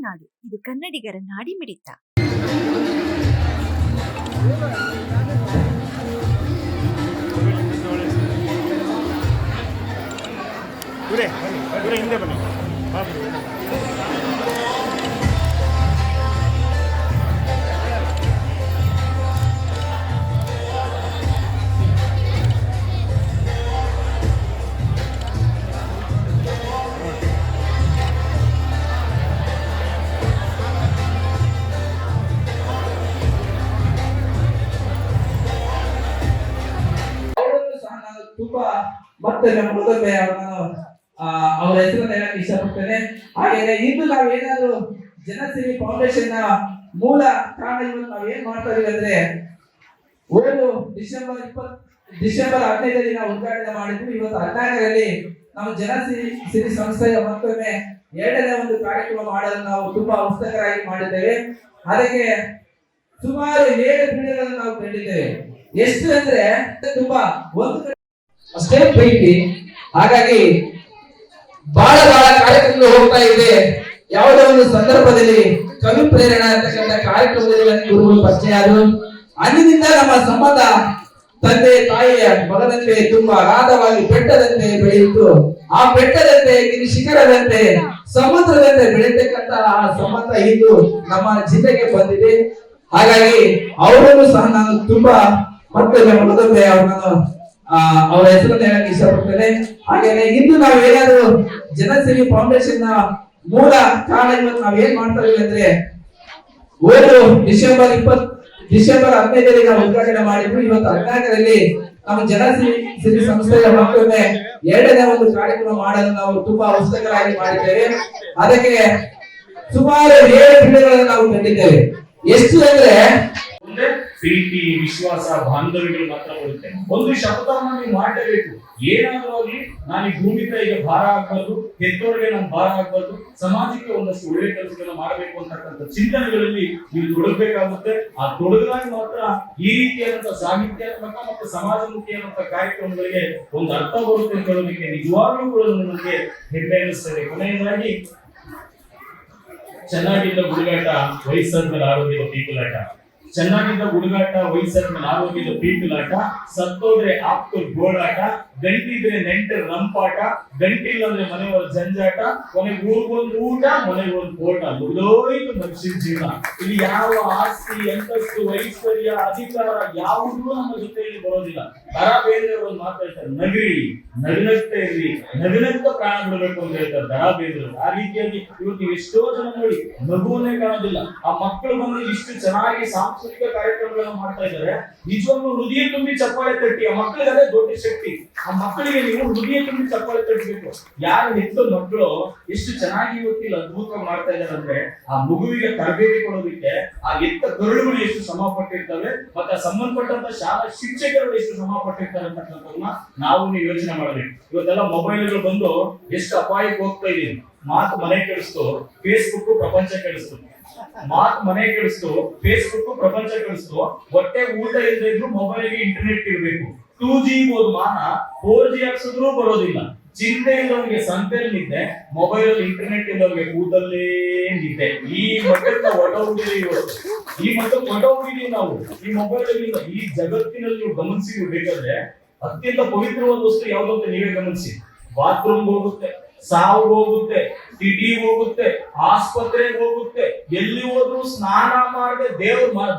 ನಾಡು. ಇದು ಕನ್ನಡಿಗರ ನಾಡಿಮಿಡಿತ. ಹಿಂದೆ ಬನ್ನಿ. ತುಂಬಾ ಮತ್ತೆ ಮತ್ತೊಮ್ಮೆ ಅವರ ಹೆಸರನ್ನ ಹೇಳಕ್ಕೆ ಇಷ್ಟಪಡ್ತೇನೆ. ಹಾಗೇನೆ ಇಂದು ನಾವು ಏನಾದ್ರು ಜನಸೇವಿ ಫೌಂಡೇಶನ್ ನ ಮೂಲ ಕಾರಣ ಇವತ್ತು ನಾವು ಏನ್ ಮಾಡ್ತಾ ಇದೀವಿ ಅಂದ್ರೆ, ಒಂದು ಡಿಸೆಂಬರ್ 15ರಲ್ಲಿ ನಾವು ಉದ್ಘಾಟನೆ ಮಾಡಿದ್ವಿ. ಇವತ್ತು 16ರಲ್ಲಿ ನಮ್ಮ ಜನಸಿರಿ ಸಂಸ್ಥೆಯ ಮತ್ತೊಮ್ಮೆ ಎರಡನೇ ಒಂದು ಕಾರ್ಯಕ್ರಮ ಮಾಡಲು ನಾವು ತುಂಬಾ ಉತ್ಸುಕರಾಗಿ ಮಾಡಿದ್ದೇವೆ. ಅದಕ್ಕೆ ಸುಮಾರು 7 ಪೀಳಿಗೆಗಳನ್ನು ನಾವು ಕಂಡಿದ್ದೇವೆ. ಎಷ್ಟು ಅಂದ್ರೆ ತುಂಬಾ ಒಂದು ಅಷ್ಟೇ ಪ್ರೀತಿ. ಹಾಗಾಗಿ ಬಹಳ ಕಾರ್ಯಕ್ರಮಗಳು ಹೋಗ್ತಾ ಇದೆ. ಯಾವುದೋ ಒಂದು ಸಂದರ್ಭದಲ್ಲಿ ಕವಿ ಪ್ರೇರಣಾ ಅಂತಕ್ಕಂಥ ಕಾರ್ಯಕ್ರಮದಲ್ಲಿ ಗುರುಗಳು ಪರಿಚಯ ಆದರು. ಅಂದಿನಿಂದ ನಮ್ಮ ಸಂಬಂಧ ತಂದೆ ತಾಯಿಯ ಮಗದಂತೆ ತುಂಬಾ ಅಗಾಧವಾಗಿ ಬೆಟ್ಟದಂತೆ ಬೆಳೆಯಿತು. ಆ ಬೆಟ್ಟದಂತೆ ಗಿರಿ ಶಿಖರದಂತೆ ಸಮುದ್ರದಂತೆ ಬೆಳೆಯತಕ್ಕಂತ ಆ ಸಂಬಂಧ ಇಂದು ನಮ್ಮ ಜಿಲ್ಲೆಗೆ ಬಂದಿದೆ. ಹಾಗಾಗಿ ಅವರನ್ನು ಸಹ ನಾನು ತುಂಬಾ ಮತ್ತೊಮ್ಮೆ ಅವರನ್ನು ಅವರ ಹೆಸರನ್ನು ಹೇಳಕ್ಕೆ ಇಷ್ಟಪಡ್ತೇನೆ. ಹಾಗೇನೆ ಇಂದು ನಾವು ಏನಾದ್ರು ಜನಸೇವಿ ಫೌಂಡೇಶನ್ ನ ಮೂಲ ಕಾರಣ ಇವತ್ತು ನಾವ್ ಏನ್ ಮಾಡ್ತಾ ಇದೀವಿ ಅಂದ್ರೆ, ಒಂದು ಡಿಸೆಂಬರ್ 15ರಲ್ಲಿ ನಾವು ಉದ್ಘಾಟನೆ ಮಾಡಿದ್ವಿ. ಇವತ್ತು 16ರಲ್ಲಿ ನಮ್ಮ ಜನಸೇವಿ ಸಂಸ್ಥೆಯ ಮತ್ತೊಮ್ಮೆ ಎರಡನೇ ಒಂದು ಕಾರ್ಯಕ್ರಮ ಮಾಡಲು ನಾವು ತುಂಬಾ ಉತ್ಸುಕರಾಗಿ ಮಾಡಿದ್ದೇವೆ. ಅದಕ್ಕೆ ಸುಮಾರು 7 ಪೀಳಿಗೆಗಳನ್ನು ನಾವು ಕಂಡಿದ್ದೇವೆ. ಎಷ್ಟು ಅಂದ್ರೆ ಪ್ರೀತಿ, ವಿಶ್ವಾಸ, ಬಾಂಧವ್ಯಗಳು ಮಾತ್ರ ಬರುತ್ತೆ. ಒಂದು ಶಬ್ದವನ್ನು ನೀವು ಮಾಡಲೇಬೇಕು. ಏನಾದ್ರೂ ಆಗ್ಲಿ, ನಾನು ಈ ಭೂಮಿ ತಾಯಿಗೆ ಭಾರ ಆಗ್ಬಾರ್ದು, ಹೆತ್ತೋರಿಗೆ ನಾನು ಭಾರ ಆಗ್ಬಾರ್ದು, ಸಮಾಜಕ್ಕೆ ಒಂದಷ್ಟು ಒಳ್ಳೆ ಕೆಲಸಗಳನ್ನ ಮಾಡಬೇಕು ಅಂತಕ್ಕಂಥ ಚಿಂತನೆಗಳಲ್ಲಿ ನೀವು ತೊಡಗಬೇಕಾಗುತ್ತೆ. ಆ ತೊಡಗಿದಾಗ ಮಾತ್ರ ಈ ರೀತಿಯಾದಂತಹ ಸಾಹಿತ್ಯಾತ್ಮಕ ಮತ್ತು ಸಮಾಜಮುಖಿಯಾದಂತಹ ಕಾರ್ಯಕ್ರಮಗಳಿಗೆ ಒಂದು ಅರ್ಥ ಬರುತ್ತೆ ಅಂತ ಹೇಳೋದಕ್ಕೆ ನಿಜವಾಗ್ಲೂ ಕೂಡ ನನಗೆ ಹೆಮ್ಮೆ ಅನಿಸ್ತದೆ. ಕೊನೆಯದಾಗಿ, ಚೆನ್ನಾಗಿದ್ದ ಹುಡುಗಾಟ ವಯಸ್ಸಾದ್ಮೇಲೆ ಆರೋಗ್ಯದ ಪೀಕಲಾಟ, ಚೆನ್ನಾಗಿದ್ದ ಹುಡುಗಾಟ ವಯಸ್ಸಾದ್ಮೇಲೆ ಆರೋಗ್ಯದ ಪೀಕಲಾಟ, ಸತ್ತೋದ್ರೆ ಆಪ್ತರು ಗೋಳಾಟ, ಗಂಟಿದ್ರೆ ನೆಂಟರ ರಂಪಾಟ, ಗಂಟಿಲ್ಲ ಅಂದ್ರೆ ಮನೆಯವರ ಜಂಜಾಟ, ಕೊನೆಗೆ ಊರಿಗೊಂದು ಊಟ, ಮನೆಗೊಂದು ಓಟ, ಮುಗಿದೋಯ್ತು ಮನುಷ್ಯನ ಜೀವನ. ಇಲ್ಲಿ ಯಾವ ಆಸ್ತಿ, ಅಂತಸ್ತು, ಐಶ್ವರ್ಯ, ಅಧಿಕಾರ ಯಾವುದೂ ನಮ್ಮ ಜೊತೆಯಲ್ಲಿ ಬರೋದಿಲ್ಲ. ದರಾ ಬೇಂದ್ರೆಯವರು ಒಂದು ಮಾತು ಹೇಳ್ತಾರೆ, ನಗರಿ ನಗನಗ್ತಾ ಇರ್ಲಿ, ನಗನಗ್ತ ಪ್ರಾಣ ಬಿಡಬೇಕು ಅಂತ ಹೇಳ್ತಾರೆ ದರಾ ಬೇಂದ್ರೆಯವರು. ಆ ರೀತಿಯಾಗಿ ಇವತ್ತು ಎಷ್ಟೋ ಜನ ನೋಡಿ ನಗುವನ್ನೇ ಕಾಣೋದಿಲ್ಲ. ಆ ಮಕ್ಕಳು ಬಂದು ಇಷ್ಟು ಚೆನ್ನಾಗಿ ಸಾಂಸ್ಕೃತಿಕ ಕಾರ್ಯಕ್ರಮಗಳನ್ನು ಮಾಡ್ತಾ ಇದ್ದಾರೆ. ನಿಜವಾಗ್ಲೂ ಹೃದಯ ತುಂಬಿ ಚಪ್ಪಾಳೆ ತಟ್ಟಿ. ಆ ಮಕ್ಕಳಿಗೆ ಅದೇ ದೊಡ್ಡ ಶಕ್ತಿ. ಆ ಮಕ್ಕಳಿಗೆ ನೀವು ಹೃದಯ ತುಂಬಿ ಚಪ್ಪಾಳೆ ತಟ್ಟಬೇಕು. ಯಾರು ಹೆತ್ತ ಮಕ್ಕಳು ಎಷ್ಟು ಚೆನ್ನಾಗಿ ಇವತ್ತಿಲ್ಲ ಅದ್ಭುತವಾಗಿ ಮಾಡ್ತಾ ಇದ್ದಾರೆ ಅಂದ್ರೆ, ಆ ಮಗುವಿಗೆ ತರಬೇತಿ ಕೊಡೋದಕ್ಕೆ ಆ ಎತ್ತ ಕರುಳುಗಳು ಎಷ್ಟು ಶ್ರಮ ಪಟ್ಟಿರ್ತವೆ, ಮತ್ತೆ ಸಂಬಂಧಪಟ್ಟಂತ ಶಾಲಾ ಶಿಕ್ಷಕರು ಎಷ್ಟು ಶ್ರಮ ಪಟ್ಟಿರ್ತಾರೆ ಅಂತಕ್ಕಂಥದನ್ನ ನಾವು ನೀವು ಯೋಚನೆ ಮಾಡಬೇಕು. ಇವತ್ತೆಲ್ಲ ಮೊಬೈಲ್ಗಳು ಬಂದು ಎಷ್ಟು ಅಪಾಯಕ್ಕೆ ಹೋಗ್ತಾ ಇದೀವಿ. ಮಾತು ಮನೆ ಕೆಡಿಸ್ತು, ಫೇಸ್ಬುಕ್ ಪ್ರಪಂಚ ಕೆಡಿಸ್ತು. ಮಾತು ಮನೆ ಕೆಡಿಸ್ತು, ಫೇಸ್ಬುಕ್ ಪ್ರಪಂಚ ಕೆಡಿಸ್ತು. ಹೊಟ್ಟೆ ಊಟ ಇಲ್ಲದೆ ಇದ್ರು ಮೊಬೈಲ್ಗೆ ಇಂಟರ್ನೆಟ್ ಇರಬೇಕು. 2G ಮಾನ 4G ಹಾಕ್ಸಿದ್ರು ಬರೋದಿಲ್ಲ. ಚಿಂತೆ ಇಲ್ಲವನಿಗೆ ಸಂತೆಯಲ್ಲಿ ನಿದ್ದೆ, ಮೊಬೈಲ್ ಅಲ್ಲಿ ಇಂಟರ್ನೆಟ್ ಇಲ್ಲವನಿಗೆ ಕೂದಲ್ಲೇ ನಿದ್ದೆ. ಈ ಮಟ್ಟಕ್ಕೆ ಹೊಟ್ಟೋಗಿದ್ದೀವಿ ಇವತ್ತು. ಈ ಮಟ್ಟಕ್ಕೆ ಹೊಟ್ಟೋಗಿದ್ದೀವಿ ನಾವು ಈ ಮೊಬೈಲ್ ಅಲ್ಲಿ. ಈ ಜಗತ್ತಿನಲ್ಲಿ ನೀವು ಗಮನಿಸಿ ಬೇಕಾದ್ರೆ ಅತ್ಯಂತ ಪವಿತ್ರವಾದ ವಸ್ತು ಯಾವ್ದು ಅಂತ ನೀವೇ ಗಮನಿಸಿ. ಬಾತ್ರೂಮ್ ಹೋಗುತ್ತೆ, ಸಾವು ಹೋಗುತ್ತೆ, ಟಿಟಿ ಹೋಗುತ್ತೆ, ಆಸ್ಪತ್ರೆಗೆ ಹೋಗುತ್ತೆ, ಎಲ್ಲಿ ಹೋದ್ರು ಸ್ನಾನ ಮಾಡದೆ ದೇವ್ರ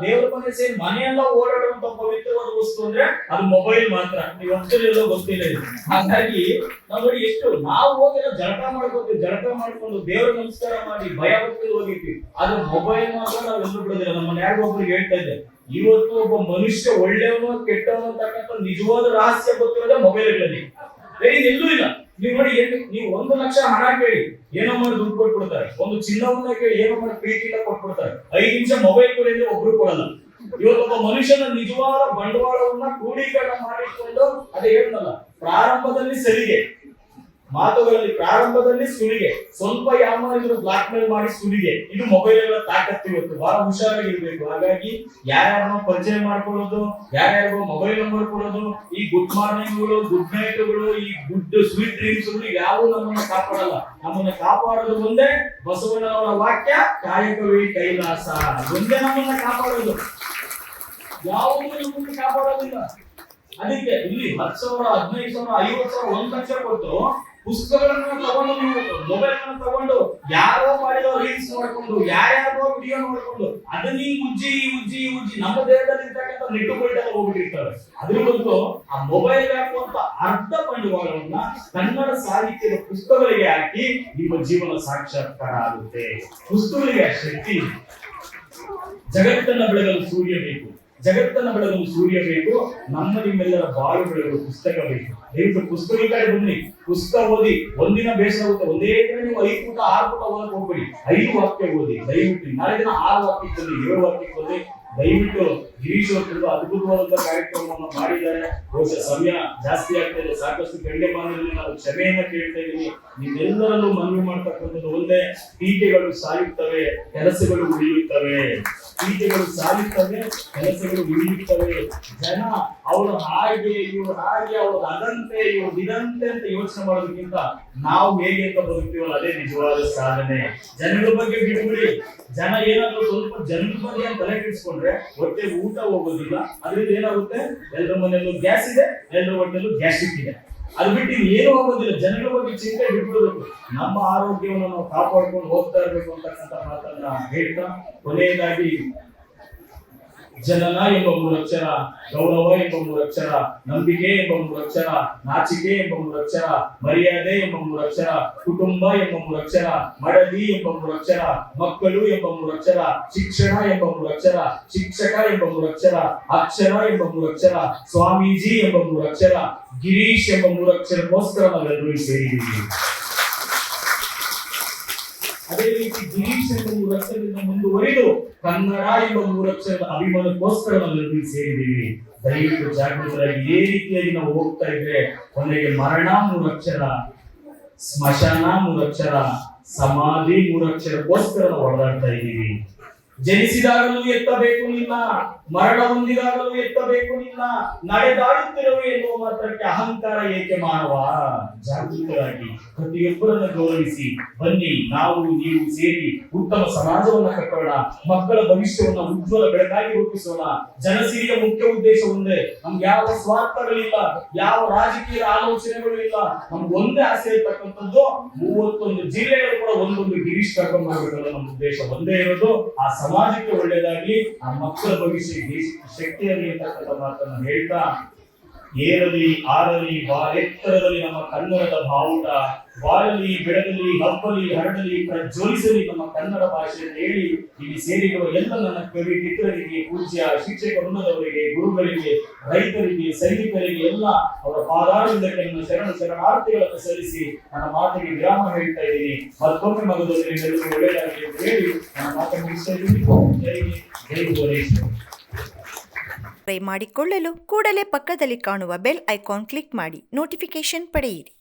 ಮನೆ ಸೇರಿ ಮನೆಯೆಲ್ಲ ಓಡಾಡುವಂತ ಪವಿತ್ರವಾದ ವಸ್ತು ಅಂದ್ರೆ ಅದು ಮೊಬೈಲ್ ಮಾತ್ರ. ನೀವು ಎಲ್ಲೋ ಗೊತ್ತಿಲ್ಲ. ಹಾಗಾಗಿ ನಾವು ನೋಡಿ ಎಷ್ಟು ನಾವು ಹೋಗಿರೋ ಜಳಕ ಮಾಡ್ಕೋತೀವಿ, ಜಳಕ ಮಾಡ್ಕೊಂಡು ದೇವ್ರ ನಮಸ್ಕಾರ ಮಾಡಿ ಭಯ ಭಕ್ತಿ ಹೋಗಿರ್ತೀವಿ. ಅದು ಮೊಬೈಲ್ ಮಾತ್ರ ನಾವು ಎಲ್ಲೂ ಬಿಡೋದಿಲ್ಲ. ನಮ್ಮ ಯಾರಿಗೊಬ್ರಿಗೆ ಹೇಳ್ತಾ ಇದ್ದೆ, ಇವತ್ತು ಒಬ್ಬ ಮನುಷ್ಯ ಒಳ್ಳೆಯವನು ಕೆಟ್ಟವನು ಅಂತಕ್ಕಂಥ ನಿಜವಾದ ರಹಸ್ಯ ಗೊತ್ತಿರೋದೇ ಮೊಬೈಲ್ಗಳಲ್ಲಿ. ಎಲ್ಲೂ ಇಲ್ಲ. ನೀವು ನೋಡಿ, ನೀವು 1 ಲಕ್ಷ ಹಣ ಕೇಳಿ ಏನೋ ಮಾಡಿ ದುಡ್ಡು ಕೊಟ್ಬಿಡ್ತಾರೆ. ಒಂದು ಚಿನ್ನವನ್ನ ಕೇಳಿ ಏನೋ ಮಾಡಿ ಪ್ರೀತಿಯಿಂದ ಕೊಟ್ಬಿಡ್ತಾರೆ. 5 ನಿಮಿಷ ಮೊಬೈಲ್ ಕೊಡಿದ್ರೆ ಒಬ್ರು ಕೊಡಲ್ಲ. ಇವತ್ತೊಬ್ಬ ಮನುಷ್ಯನ ನಿಜವಾದ ಬಂಡವಾಳವನ್ನ ಕ್ರೋಢೀಕರಣ ಮಾಡಿಕೊಂಡು, ಅದೇ ಹೇಳಲ್ಲ, ಪ್ರಾರಂಭದಲ್ಲಿ ಸರಿಗೆ ಮಾತುಗಳಲ್ಲಿ ಪ್ರಾರಂಭದಲ್ಲಿ ಸುಲಿಗೆ, ಸ್ವಲ್ಪ ಯಾವನಿದ್ರು ಬ್ಲಾಕ್ ಮೇಲ್ ಮಾಡಿ ಸುಲಿಗೆ. ಇದು ಮೊಬೈಲ್ಗಳ ತಾಕತ್ತು. ಇವತ್ತು ಬಹಳ ಹುಷಾರಾಗಿರ್ಬೇಕು. ಹಾಗಾಗಿ ಯಾರ್ಯಾರನ್ನೋ ಪರಿಚಯ ಮಾಡ್ಕೊಳ್ಳೋದು, ಯಾರ್ಯಾರಿಗೋ ಮೊಬೈಲ್ ನಂಬರ್ ಕೊಡೋದು, ಈ ಗುಡ್ ಮಾರ್ನಿಂಗ್ಗಳು, ಗುಡ್ ನೈಟ್ಗಳು, ಈ ಗುಡ್ ಸ್ವೀಟ್ ಡ್ರೀಮ್ಸ್ಗಳು ಯಾವು ನಮ್ಮನ್ನ ಕಾಪಾಡಲ್ಲ. ನಮ್ಮನ್ನ ಕಾಪಾಡೋದು ಒಂದೇ ಬಸವಣ್ಣನವರ ವಾಕ್ಯ, ಕಾಯಕವೇ ಕೈಲಾಸ. ಒಂದೇ ನಮ್ಮನ್ನ ಕಾಪಾಡೋದು, ಯಾವುದೂ ನಮ್ಮನ್ನ ಕಾಪಾಡೋದಿಲ್ಲ. ಅದಕ್ಕೆ ಇಲ್ಲಿ 10,000, 15,000, 50,000, 1 ಲಕ್ಷ ಕೊಟ್ಟು ಪುಸ್ತಕಗಳನ್ನ ತಗೊಂಡು, ನೀವು ಮೊಬೈಲ್ ಅನ್ನು ತಗೊಂಡು ಯಾರೋ ಮಾಡಿರೋ ರೀಲ್ಸ್ ನೋಡ್ಕೊಂಡು, ಯಾರ್ಯಾರೋ ವಿಡಿಯೋ ನೋಡ್ಕೊಂಡು ಅದನ್ನ ಉಜ್ಜಿ ಉಜ್ಜಿ ಉಜ್ಜಿ ನಮ್ಮ ದೇಹದಲ್ಲಿ ಇರ್ತಕ್ಕಂಥ ನೆಟ್ಟುಗಳೆಲ್ಲ ಹೋಗ್ಬಿಟ್ಟಿರ್ತಾರೆ. ಅದ್ರ ಬದಲು ಆ ಮೊಬೈಲ್ ಹಾಕುವಂತ ಅರ್ಧ ಬಂಡವಾಳವನ್ನ ಕನ್ನಡ ಸಾಹಿತ್ಯದ ಪುಸ್ತಕಗಳಿಗೆ ಹಾಕಿ ನಿಮ್ಮ ಜೀವನ ಸಾಕ್ಷಾತ್ಕಾರ ಆಗುತ್ತೆ. ಪುಸ್ತಕಗಳಿಗೆ ಆ ಶಕ್ತಿ ಇದೆ. ಜಗತ್ತನ್ನ ಬೆಳಗಲು ಸೂರ್ಯ ಬೇಕು, ಜಗತ್ತನ್ನ ಬೆಳಗಲು ಸೂರ್ಯ ಬೇಕು. ನಮ್ಮ ನಿಮ್ಮೆಲ್ಲರ ಬಾಳು ಬೆಳಗಲು ಪುಸ್ತಕ ಬೇಕು. ದಯವಿಟ್ಟು ಪುಸ್ತಕ ಕಡೆ ಬನ್ನಿ, ಪುಸ್ತಕ ಓದಿ. ಒಂದಿನ ಬೇಸರ ಆಗುತ್ತೆ, ಒಂದೇ ದಿನ ನೀವು 5 ಪುಟ 6 ಪುಟ ಓದಕ್ಕೆ ಹೋಗ್ಬೇಡಿ. 5 ವಾಕ್ಯ ಓದಿ ದಯವಿಟ್ಟು. ನಾಳೆ ದಿನ 6 ವಾಕ್ಯಕ್ಕೆ ಓದಿ, 7 ವಾಕ್ಯಕ್ಕೆ ಓದಿ. ದಯವಿಟ್ಟು ಗಿರೀಶ್ ಅವರು ಅದ್ಭುತವಾದಂತ ಕಾರ್ಯಕ್ರಮವನ್ನು ಮಾಡಿದ್ದಾರೆ. ಬಹುಶಃ ಸಮಯ ಜಾಸ್ತಿ ಆಗ್ತಾ ಇದೆ, ಸಾಕಷ್ಟು ಗಣ್ಯಮಾನ್ಯರಲ್ಲಿ ನಾನು ಕ್ಷಮೆಯನ್ನ ಕೇಳ್ತಾ ಇದ್ದೀನಿ. ನಿಮ್ಮೆಲ್ಲರಲ್ಲೂ ಮನವಿ ಮಾಡ್ತಕ್ಕಂಥದ್ದು ಒಂದೇ, ಟೀಕೆಗಳು ಸಾಯುತ್ತವೆ, ಕೆಲಸಗಳು ಉಳಿಯುತ್ತವೆ. ಟೀಕೆಗಳು ಸಾಯುತ್ತವೆ, ಕೆಲಸಗಳು ಉಳಿಯುತ್ತವೆ. ಜನ ಅವರು ಹಾಗೆ, ಇವ್ರು ಹಾಗೆ, ಅವ್ರು ಅದಂತೆ, ಇವ್ರು ಇದಂತೆ ಅಂತ ಯೋಚನೆ ಮಾಡೋದಕ್ಕಿಂತ ನಾವು ಹೇಗೆ ಅಂತ ಬದುಕ್ತೀವಲ್ಲ ಅದೇ ನಿಜವಾದ ಸಾಧನೆ. ಜನಗಳ ಬಗ್ಗೆ ಬಿಟ್ಬಿಡಿ. ಜನ ಏನಾದ್ರು ಸ್ವಲ್ಪ ಜನರ ಬಗ್ಗೆ ಅಂತ ತಲೆ ಕೆಡಿಸ್ಕೊಂಡ್ರೆ ಹೊಟ್ಟೆ ಊಟ ಹೋಗೋದಿಲ್ಲ. ಅದರಿಂದ ಏನಾಗುತ್ತೆ, ಎಲ್ಲರ ಮನೆಯಲ್ಲೂ ಗ್ಯಾಸ್ ಇದೆ, ಎಲ್ಲರ ಹೊಟ್ಟೆಲ್ಲೂ ಗ್ಯಾಸ್ಟ್ರಿಕ್ ಇದೆ. ಅದು ಬಿಟ್ಟು ಏನು ಆಗೋದಿಲ್ಲ. ಜನಗಳ ಬಗ್ಗೆ ಚಿಂತೆ ಬಿಟ್ಬಿಡಬೇಕು. ನಮ್ಮ ಆರೋಗ್ಯವನ್ನು ನಾವು ಕಾಪಾಡ್ಕೊಂಡು ಹೋಗ್ತಾ ಇರ್ಬೇಕು ಅಂತಕ್ಕಂಥ ಮಾತನ್ನ ಹೇಳ್ತಾ, ಕೊನೆಯದಾಗಿ ಜನನ ಎಂಬ 3 ಅಕ್ಷರ, ಗೌರವ ಎಂಬ 3 ಅಕ್ಷರ, ನಂಬಿಕೆ ಎಂಬ 3 ಅಕ್ಷರ, ನಾಚಿಕೆ ಎಂಬ 3 ಅಕ್ಷರ, ಮರ್ಯಾದೆ ಎಂಬ 3 ಅಕ್ಷರ, ಕುಟುಂಬ ಎಂಬ 3 ಅಕ್ಷರ, ಮಡದಿ ಎಂಬ 3 ಅಕ್ಷರ, ಮಕ್ಕಳು ಎಂಬ 3 ಅಕ್ಷರ, ಶಿಕ್ಷಣ ಎಂಬ 3 ಅಕ್ಷರ, ಶಿಕ್ಷಕ ಎಂಬ 3 ಅಕ್ಷರ, ಅಕ್ಷರ ಎಂಬ 3 ಅಕ್ಷರ, ಸ್ವಾಮೀಜಿ ಎಂಬ 3 ಅಕ್ಷರ, ಗಿರೀಶ್ ಎಂಬ 3 ಅಕ್ಷರಕ್ಕೋಸ್ಕರ ನಾವೆಲ್ಲರೂ ಸೇರಿದ್ದೀವಿ. ಅದೇ ರೀತಿ ಗಿರೀಶ್ ಎಂಬ 3 ಅಕ್ಷರದಿಂದ ಮುಂದುವರಿದು ಕನ್ನಡ ಎಂಬ 3 ಅಕ್ಷರದ ಅಭಿಮಾನಕ್ಕೋಸ್ಕರ ನಾವೆಲ್ಲರೂ ಸೇರಿದ್ದೀವಿ. ದಯವಿಟ್ಟು ಜಾಗೃತರಾಗಿ ಇದೇ ರೀತಿಯಾಗಿ ನಾವು ಹೋಗ್ತಾ ಇದ್ರೆ ಕೊನೆಗೆ ಮರಣ 3 ಅಕ್ಷರ, ಸ್ಮಶಾನ 3 ಅಕ್ಷರ, ಸಮಾಧಿ 3 ಅಕ್ಷರಕ್ಕೋಸ್ಕರ ನಾವು ಹೊರದಾಡ್ತಾ ಇದ್ದೀವಿ. ಜನಿಸಿದಾಗಲೂ ಎತ್ತಬೇಕು ನಿನ್ನ, ಮರಣ ಹೊಂದಿದಾಗಲೂ ಎತ್ತಬೇಕು ನಿನ್ನ, ನಡೆದಾಡುತ್ತಿರುವೆ ಎನ್ನುವ ಮಾತ್ರಕ್ಕೆ ಅಹಂಕಾರ ಏಕೆ ಮಾನವ? ಜಾಗೃತರಾಗಿ ಪ್ರತಿಯೊಬ್ಬರನ್ನು ಗೌರವಿಸಿ ಬನ್ನಿ. ನಾವು ನೀವು ಸೇರಿ ಉತ್ತಮ ಸಮಾಜವನ್ನ ಕಟ್ಟೋಣ. ಮಕ್ಕಳ ಭವಿಷ್ಯವನ್ನ ಉಜ್ವಲ ಬೆಳಕಾಗಿ ರೂಪಿಸೋಣ. ಜನಸೇವೆಯ ಮುಖ್ಯ ಉದ್ದೇಶ ಒಂದೇ. ನಮ್ಗೆ ಯಾವ ಸ್ವಾರ್ಥಗಳಿಲ್ಲ, ಯಾವ ರಾಜಕೀಯ ಆಲೋಚನೆಗಳು ಇಲ್ಲ. ನಮ್ಗೆ ಒಂದೇ ಆಸೆ ಇರ್ತಕ್ಕಂಥದ್ದು 31 ಜಿಲ್ಲೆಗಳು ಕೂಡ ಒಂದೊಂದು ಗಿರೀಶ್ ಕರ್ಕೊಂಡು ಹೋಗ್ಬೇಕಲ್ಲ. ನಮ್ಮ ಉದ್ದೇಶ ಒಂದೇ ಇರೋದು, ಆ ಸಮಾಜಕ್ಕೆ ಒಳ್ಳೆಯದಾಗಿ, ಆ ಮಕ್ಕಳ ಭವಿಷ್ಯ ದೇಶಕ್ಕೆ ಶಕ್ತಿಯಾಗಿ ಅಂತಕ್ಕಂಥ ಮಾತನ್ನು ಹೇಳ್ತಾ, ಏರಲಿ ಆರಲಿ ಎತ್ತರದಲ್ಲಿ ನಮ್ಮ ಕನ್ನಡದ ಬಾವುಟ, ಬಾಳಲಿ ಬೆಳಗಲಿ ಹಬ್ಬಲಿ ಹರಡಲಿ ಪ್ರಜ್ವಲಿಸಲಿ ನಮ್ಮ ಕನ್ನಡ ಭಾಷೆಯನ್ನು ಹೇಳಿ ಇಲ್ಲಿ ಸೇರಿರುವ ಎಲ್ಲ ನನ್ನ ಕವಿ ಮಿತ್ರರಿಗೆ, ಪೂಜ್ಯ ಶಿಕ್ಷಕ ವೃಂದದವರಿಗೆ, ಗುರುಗಳಿಗೆ, ರೈತರಿಗೆ, ಸೈನಿಕರಿಗೆ ಎಲ್ಲ ಅವರ ಪಾದಾರವಿಂದಕ್ಕೆ ನನ್ನ ಶರಣಾರ್ಥಿಗಳನ್ನು ಸಲ್ಲಿಸಿ ನನ್ನ ಮಾತಿಗೆ ವಿರಾಮ ಹೇಳ್ತಾ ಇದ್ದೀನಿ. ಮತ್ತೊಮ್ಮೆ ಮಗದಲ್ಲಿ ಎಲ್ಲರಿಗೂ ಒಳ್ಳೆಯದಾಗಲಿ ಅಂತ ಹೇಳಿ ನನ್ನ ಮಾತನ್ನು ಮುಗಿಸ್ತಾ ಇದ್ದೀನಿ. ಜೈ ಭುವನೇಶ್ವರ್. ಮಾಡಿಕೊಳ್ಳಲು ಕೂಡಲೇ ಪಕ್ಕದಲ್ಲಿ ಕಾಣುವ ಬೆಲ್ ಐಕಾನ್ ಕ್ಲಿಕ್ ಮಾಡಿ ನೋಟಿಫಿಕೇಶನ್ ಪಡೆಯಿರಿ.